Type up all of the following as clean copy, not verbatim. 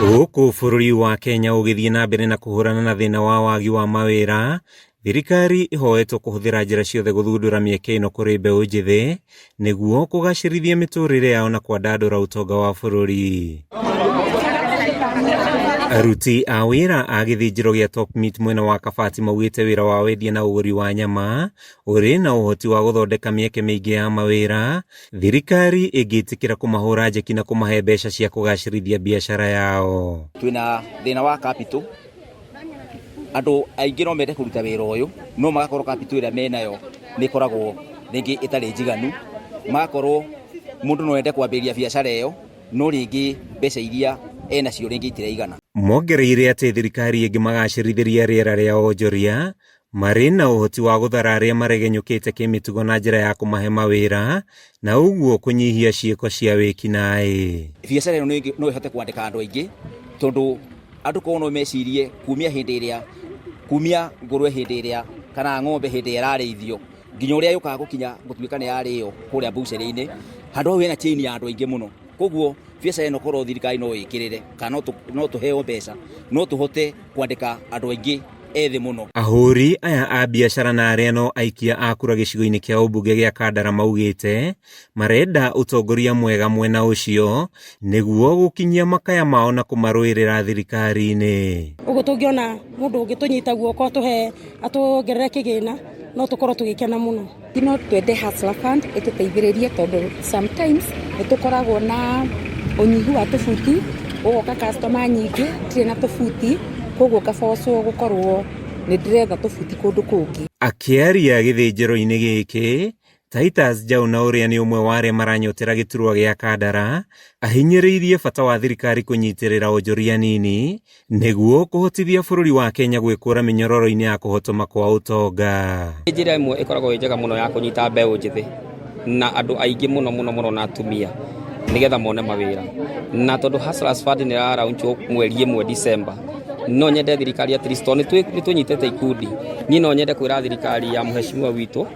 Gũkũ bũrũri wa Kenya ũgĩthiĩ na mbere na kũhũrana na thĩna wa wagi wa mawĩra, thirikari ĩhoetwo kũhũthĩra njĩra ciothe gũthundũra mĩeke ĩno kũrĩ mbeũ njĩthĩ nĩguo kũgacĩrithia mĩtũrĩre yao na kwandandũra ũtonga wa bũrũri. Aruti a wĩra a gĩthĩnjĩro gĩa Top Meat mwena wa Kabati maugĩte wĩra wa wendia na ũgũri wa nyama ũrĩ na ũhoti wa gũthondeka mĩeke mĩingĩ ya mawĩra, thirikari ĩngĩtĩkĩra kũmahũra njeki na kũmahe mbeca cia kũgacĩrithia biacara yao. Twĩna thĩna wa capital, andũ aingĩ no mende kũruta wĩra ũyũ no magakorwo capital ĩrĩa menayo nĩ ĩkoragwo rĩngĩ ĩtarĩ njiganu, magakorwo mũndũ no ende kwambĩrĩria biacara ĩyo no rĩngĩ mbeca iria enacio rĩngĩ itiraigana. Mongereire atĩ thirikari ĩngĩmagacĩrithĩria rĩera rĩa wonjoria marĩ na ũhoti wa gũthara arĩa maregenyũkĩte kĩmĩtugo na njĩra ya kũmahe mawĩra na ũguo kũnyihia ciĩko cia wĩkinaĩ. Biacara ĩno no ĩhote kwandĩka andũ aingĩ tondũ andũ korwo no mecirie kumia ngũrwe hĩndĩ ĩrĩa kana ng'ombe hĩndĩ ĩrĩa ĩrarĩithio nginya ũrĩa yũkaga gũkinya gũtuĩka nĩ yarĩo kũrĩa mbucĩrĩ-inĩ, handũ hau hena chain ya andũ aingĩ mũno. Koguo biacara ĩno korwo thirikari no ĩkĩrĩre kana no tũheo mbeca no tũhote kwandĩka andũ aingĩ ethĩ mũno. Ahũri aya a biacara na arĩa no aikia a kura gĩcigo-inĩ kĩa ũmbunge gĩa Kandara maugĩte marenda ũtongoria mwega mwena ũcio nĩguo gũkinyia makaya mao na kũmarũĩrĩra thirikari-inĩ. Ũguo tũngĩona mũndũ ũngĩtũnyita guoko atũongerere kĩgĩna no tũkorwo tũgĩkena mũno. No twende Hustler Fund ĩtũteithĩrĩrie tondũ sometimes nĩtũkoragwo na ũnyihu wa tũbuti, ũgoka customer nyingĩ tirĩ na tũbuti, koguo kabocwo gũkorwo nĩ ndĩretha tũbuti kũndũ kũngĩ. Akĩaria gĩthĩnjĩro-inĩ gĩkĩ, Titus Jauna ũrĩa nĩ ũmwe wa arĩa maranyotera gĩturwa gĩa Kandara ahinyĩrĩirie bata wa thirikari kũnyitĩrĩra onjoria nini nĩguo kũhotithia bũrũri wa Kenya gwĩkũra mĩnyororo-inĩ ya kũhotoma kwa ũtonga. Njĩra ĩmwe ĩkoragwo njega mũno ya kũnyita mbeũ njĩthĩ na andũ aingĩ mũno na atumia nĩgetha mone mawĩra, na tondũ Hustlers Fund nĩ raraunchwo mweri ĩmwe December, no nyende thirikari at least nĩ tũnyitĩte ikundi, niĩ no nyende kwĩra thirikari ya mũheshimiwa witũ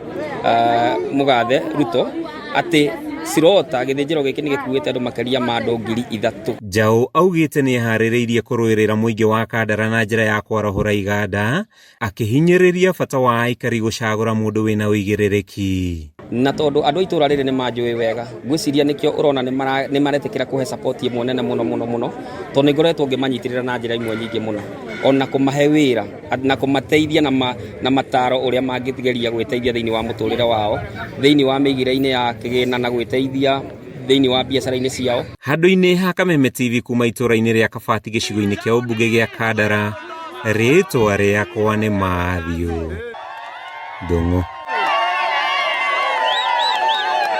Mũgathe Ruto atĩ cirota gĩthĩnjĩro gĩkĩ nĩ gĩkuĩte andũ makĩria ma andũ 3,000. Njaũ augĩte nĩ eharĩrĩirie kũrũĩrĩra mũingĩ wa Kandara na njĩra ya kwarahũra iganda, akĩhinyĩrĩria bata wa aikari gũcagũra mũndũ wĩna ũigĩrĩrĩki. Na tondũ andũ itũra rĩrĩ nĩ manjũĩ wega, ngwĩciria nĩkĩo ũrona nĩ maretĩkĩra kũhe support ĩmwe nene mũno tondũ nĩ ngoretwo ngĩmanyitĩrĩra na njĩra imwe nyingĩ mũno, ona kũmahe wĩra na kũmateithia na mataro ũrĩa mangĩgeria gwĩteithia thĩinĩ wa mũtũrĩre wao, thĩinĩ wa mĩigĩre-inĩ ya kĩgĩna na gwĩteithia thĩinĩ wa biacara-inĩ ciao. Handũ-inĩ ha Kameme TV kuma itũra-inĩ rĩa Kabati gĩcigo-inĩ kĩa ũmbunge gĩa Kandara, rĩtwa rĩakwa nĩ Mathiũ Ndung'u.